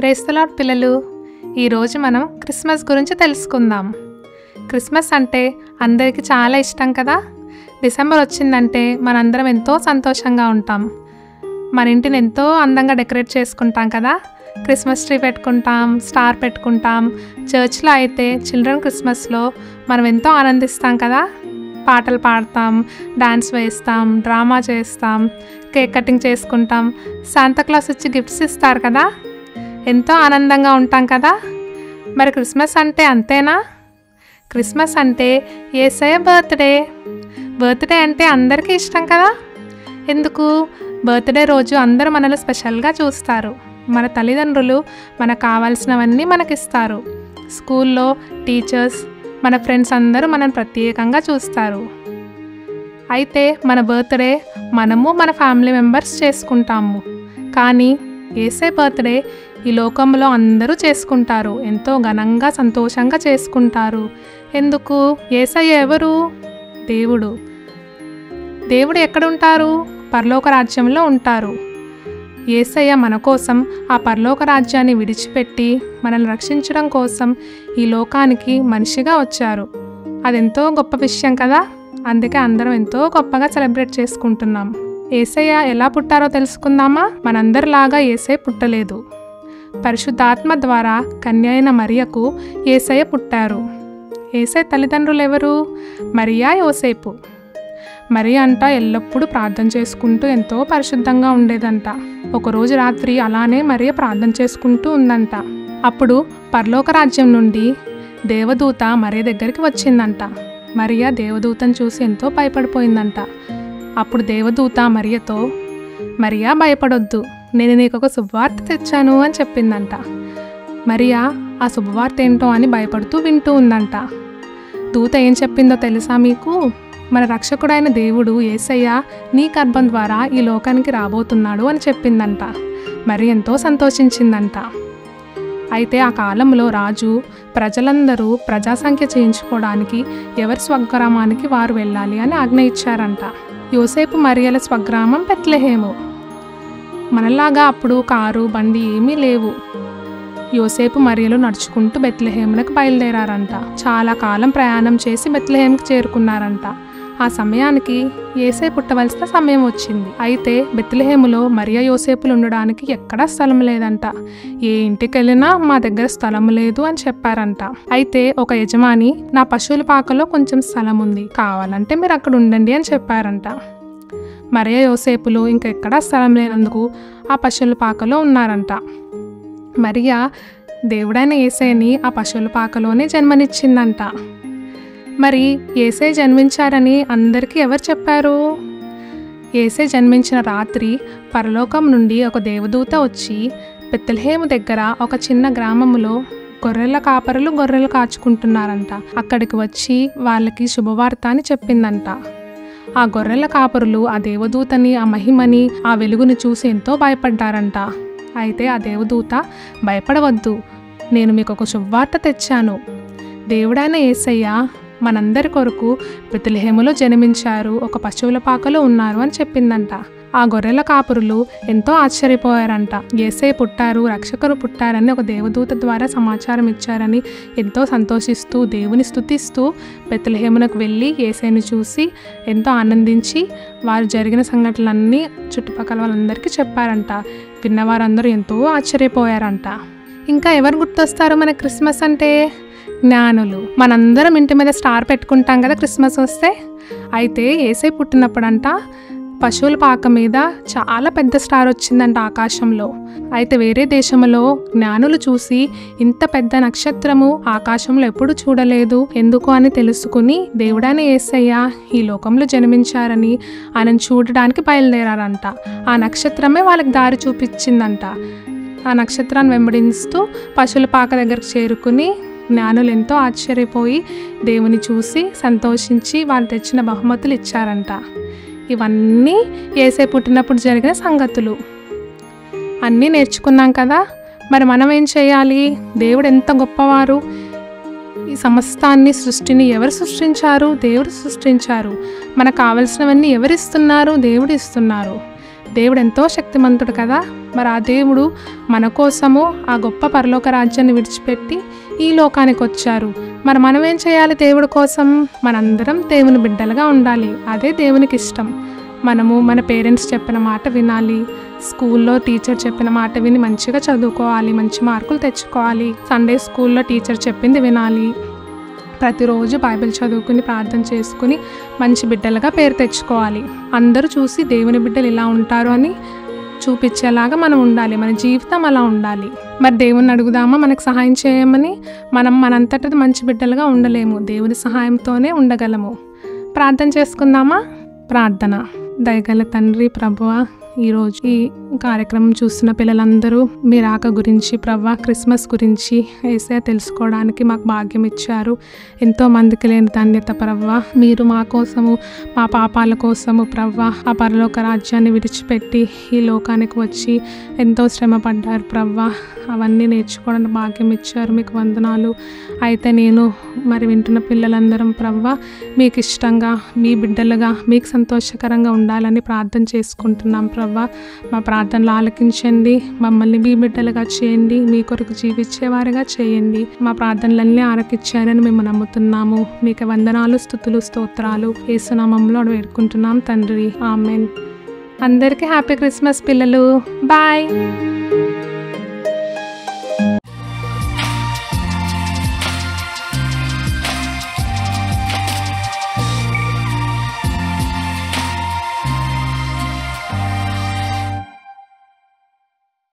Praise the lord పిల్లలు, ఈరోజు మనం క్రిస్మస్ గురించి తెలుసుకుందాం. క్రిస్మస్ అంటే అందరికీ చాలా ఇష్టం కదా. డిసెంబర్ వచ్చిందంటే మనందరం ఎంతో సంతోషంగా ఉంటాం. మన ఇంటిని ఎంతో అందంగా డెకరేట్ చేసుకుంటాం కదా. క్రిస్మస్ ట్రీ పెట్టుకుంటాం, స్టార్ పెట్టుకుంటాం. చర్చ్లో అయితే చిల్డ్రన్ క్రిస్మస్లో మనం ఎంతో ఆనందిస్తాం కదా. పాటలు పాడతాం, డాన్స్ వేస్తాం, డ్రామా చేస్తాం, కేక్ కటింగ్ చేసుకుంటాం. శాంతాక్లాస్ వచ్చి గిఫ్ట్స్ ఇస్తారు కదా, ఎంతో ఆనందంగా ఉంటాం కదా. మరి క్రిస్మస్ అంటే అంతేనా? క్రిస్మస్ అంటే యేసయ్య బర్త్డే అంటే అందరికీ ఇష్టం కదా. ఎందుకు? బర్త్డే రోజు అందరూ మనల్ని స్పెషల్గా చూస్తారు. మన తల్లిదండ్రులు మనకు కావాల్సినవన్నీ మనకిస్తారు. స్కూల్లో టీచర్స్, మన ఫ్రెండ్స్ అందరూ మనల్ని ప్రత్యేకంగా చూస్తారు. అయితే మన బర్త్డే మనము మన ఫ్యామిలీ మెంబర్స్ చేసుకుంటాము. కానీ యేసయ్య బర్త్డే ఈ లోకంలో అందరూ చేసుకుంటారు. ఎంతో ఘనంగా సంతోషంగా చేసుకుంటారు. ఎందుకు? యేసయ్య ఎవరు? దేవుడు. దేవుడు ఎక్కడుంటారు? పరలోక రాజ్యంలో ఉంటారు. యేసయ్య మన కోసం ఆ పరలోక రాజ్యాన్ని విడిచిపెట్టి మనల్ని రక్షించడం కోసం ఈ లోకానికి మనిషిగా వచ్చారు. అదెంతో గొప్ప విషయం కదా. అందుకే అందరం ఎంతో గొప్పగా సెలబ్రేట్ చేసుకుంటున్నాం. యేసయ్య ఎలా పుట్టారో తెలుసుకుందామా? మనందరిలాగా యేసయ్య పుట్టలేదు. పరిశుద్ధాత్మ ద్వారా కన్య అయిన మరియకు యేసయ్య పుట్టారు. యేసయ్య తల్లిదండ్రులు ఎవరు? మరియా, యోసేపు. మరియ అంట ఎల్లప్పుడూ ప్రార్థన చేసుకుంటూ ఎంతో పరిశుద్ధంగా ఉండేదంట. ఒకరోజు రాత్రి అలానే మరియ ప్రార్థన చేసుకుంటూ ఉందంట. అప్పుడు పరలోక రాజ్యం నుండి దేవదూత మరియ దగ్గరికి వచ్చిందంట. మరియ దేవదూతను చూసి ఎంతో భయపడిపోయిందంట. అప్పుడు దేవదూత మరియతో, మరియా భయపడొద్దు, నేను నీకు ఒక శుభవార్త తెచ్చాను అని చెప్పిందంట. మరియా ఆ శుభవార్త ఏంటో అని భయపడుతూ వింటూ ఉందంట. దూత ఏం చెప్పిందో తెలుసా మీకు? మన రక్షకుడైన దేవుడు యేసయ్య నీ గర్భం ద్వారా ఈ లోకానికి రాబోతున్నాడు అని చెప్పిందంట. మరి ఎంతో సంతోషించిందంట. అయితే ఆ కాలంలో రాజు ప్రజలందరూ ప్రజాసంఖ్య చేయించుకోవడానికి ఎవరి స్వగ్రామానికి వారు వెళ్ళాలి అని ఆజ్ఞ ఇచ్చారంట. యోసేపు మరియల స్వగ్రామం బెత్లెహేము. మనలాగా అప్పుడు కారు బండి ఏమీ లేవు. యోసేపు మరియలు నడుచుకుంటూ బెత్లెహేమునకు బయలుదేరారంట. చాలా కాలం ప్రయాణం చేసి బెత్లెహేముకి చేరుకున్నారంట. ఆ సమయానికి యేసయ్య పుట్టవలసిన సమయం వచ్చింది. అయితే బెత్లెహేములో మరియ యోసేపులు ఉండడానికి ఎక్కడా స్థలం లేదంట. ఏ ఇంటికి వెళ్ళినా మా దగ్గర స్థలం లేదు అని చెప్పారంట. అయితే ఒక యజమాని, నా పశువుల పాకలో కొంచెం స్థలం ఉంది, కావాలంటే మీరు అక్కడ ఉండండి అని చెప్పారంట. మరియ యోసేపులు ఇంకెక్కడా స్థలం లేనందుకు ఆ పశువుల పాకలో ఉన్నారంట. మరియా దేవుడైన యేసయ్యని ఆ పశువుల పాకలోనే జన్మనిచ్చిందంట. మరి యేసయ్య జన్మించారని అందరికీ ఎవరు చెప్పారు? యేసయ్య జన్మించిన రాత్రి పరలోకం నుండి ఒక దేవదూత వచ్చి బెత్లెహేము దగ్గర ఒక చిన్న గ్రామంలో గొర్రెల కాపరులు గొర్రెలు కాచుకుంటున్నారంట. అక్కడికి వచ్చి వాళ్ళకి శుభవార్త అని చెప్పిందంట. ఆ గొర్రెల కాపరులు ఆ దేవదూతని, ఆ మహిమని, ఆ వెలుగుని చూసి ఎంతో భయపడ్డారంట. అయితే ఆ దేవదూత, భయపడవద్దు, నేను మీకు ఒక శుభవార్త తెచ్చాను. దేవుడైన యేసయ్య మనందరి కొరకు బెత్లెహేములో జన్మించారు, ఒక పశువుల పాకలో ఉన్నారు అని చెప్పిందంట. ఆ గొర్రెల కాపురులు ఎంతో ఆశ్చర్యపోయారంట. యేసయ్య పుట్టారు, రక్షకుడు పుట్టారని ఒక దేవదూత ద్వారా సమాచారం ఇచ్చారని ఎంతో సంతోషిస్తూ దేవుని స్తుతిస్తూ బెత్లెహేమునకు వెళ్ళి యేసయ్యను చూసి ఎంతో ఆనందించి వారు జరిగిన సంఘటనలన్నీ చుట్టుపక్కల వాళ్ళందరికీ చెప్పారంట. విన్నవారందరూ ఎంతో ఆశ్చర్యపోయారంట. ఇంకా ఎవరు గుర్తొస్తారు మన క్రిస్మస్ అంటే? జ్ఞానులు. మనందరం ఇంటి మీద స్టార్ పెట్టుకుంటాం కదా క్రిస్మస్ వస్తే. అయితే యేసయ్య పుట్టినప్పుడంట పశువుల పాక మీద చాలా పెద్ద స్టార్ వచ్చిందంట ఆకాశంలో. అయితే వేరే దేశంలో జ్ఞానులు చూసి ఇంత పెద్ద నక్షత్రము ఆకాశంలో ఎప్పుడు చూడలేదు, ఎందుకు అని తెలుసుకుని దేవుడైన యేసయ్య ఈ లోకంలో జన్మించారని ఆయనను చూడడానికి బయలుదేరారంట. ఆ నక్షత్రమే వాళ్ళకి దారి చూపించిందంట. ఆ నక్షత్రాన్ని వెంబడిస్తూ పశువుల పాక దగ్గరకు చేరుకుని జ్ఞానులు ఎంతో ఆశ్చర్యపోయి దేవుని చూసి సంతోషించి వాళ్ళు తెచ్చిన బహుమతులు ఇచ్చారంట. ఇవన్నీ యేసయ్య పుట్టినప్పుడు జరిగిన సంగతులు. అన్నీ నేర్చుకున్నాం కదా. మరి మనం ఏం చేయాలి? దేవుడు ఎంత గొప్పవారు. ఈ సమస్తాన్ని, సృష్టిని ఎవరు సృష్టించారు? దేవుడు సృష్టించారు. మనకు కావలసినవన్నీ ఎవరిస్తున్నారు? దేవుడు ఇస్తున్నారు. దేవుడు ఎంతో శక్తిమంతుడు కదా. మరి ఆ దేవుడు మన కోసము ఆ గొప్ప పరలోక రాజ్యాన్ని విడిచిపెట్టి ఈ లోకానికి వచ్చారు. మరి మనం ఏం చేయాలి? దేవుడి కోసం మనందరం దేవుని బిడ్డలుగా ఉండాలి. అదే దేవునికి ఇష్టం. మనము మన పేరెంట్స్ చెప్పిన మాట వినాలి, స్కూల్లో టీచర్ చెప్పిన మాట విని మంచిగా చదువుకోవాలి, మంచి మార్కులు తెచ్చుకోవాలి, సండే స్కూల్లో టీచర్ చెప్పింది వినాలి, ప్రతిరోజు బైబిల్ చదువుకుని ప్రార్థన చేసుకుని మంచి బిడ్డలుగా పేరు తెచ్చుకోవాలి. అందరూ చూసి దేవుని బిడ్డలు ఇలా ఉంటారు అని చూపించేలాగా మనం ఉండాలి. మన జీవితం అలా ఉండాలి. మరి దేవుని అడుగుదామా మనకు సహాయం చేయమని? మనం మనంతటిది మంచి బిడ్డలుగా ఉండలేము, దేవుని సహాయంతోనే ఉండగలము. ప్రార్థన చేసుకుందామా? ప్రార్థన. దయగల తండ్రి ప్రభువా, ఈరోజు ఈ కార్యక్రమం చూస్తున్న పిల్లలందరూ మీ రాక గురించి ప్రభువా, క్రిస్మస్ గురించి యేసయ్య తెలుసుకోవడానికి మాకు భాగ్యం ఇచ్చారు. ఎంతో మందికి లేని ధన్యత ప్రభువా. మీరు మా కోసము, మా పాపాల కోసము ప్రభువా ఆ పరలోక రాజ్యాన్ని విడిచిపెట్టి ఈ లోకానికి వచ్చి ఎంతో శ్రమ పడ్డారు ప్రభువా. అవన్నీ నేర్చుకోవడానికి భాగ్యం ఇచ్చారు, మీకు వందనాలు. అయితే నేను మరి వింటున్న పిల్లలందరం ప్రభువా మీకు ఇష్టంగా, మీ బిడ్డలుగా, మీకు సంతోషకరంగా ఉండాలని ప్రార్థన చేసుకుంటున్నాం ప్రభువా. మా ప్రార్థనలు ఆలకించండి, మమ్మల్ని మీ బిడ్డలుగా చేయండి, మీ కొరకు జీవించేవారుగా చేయండి. మా ప్రార్థనలన్నీ ఆలకించారని మేము నమ్ముతున్నాము. మీకు వందనాలు, స్తుతులు, స్తోత్రాలు యేసు నామములో వేడుకుంటున్నాం తండ్రి. ఆమెన్. అందరికీ హ్యాపీ క్రిస్మస్ పిల్లలు. బాయ్.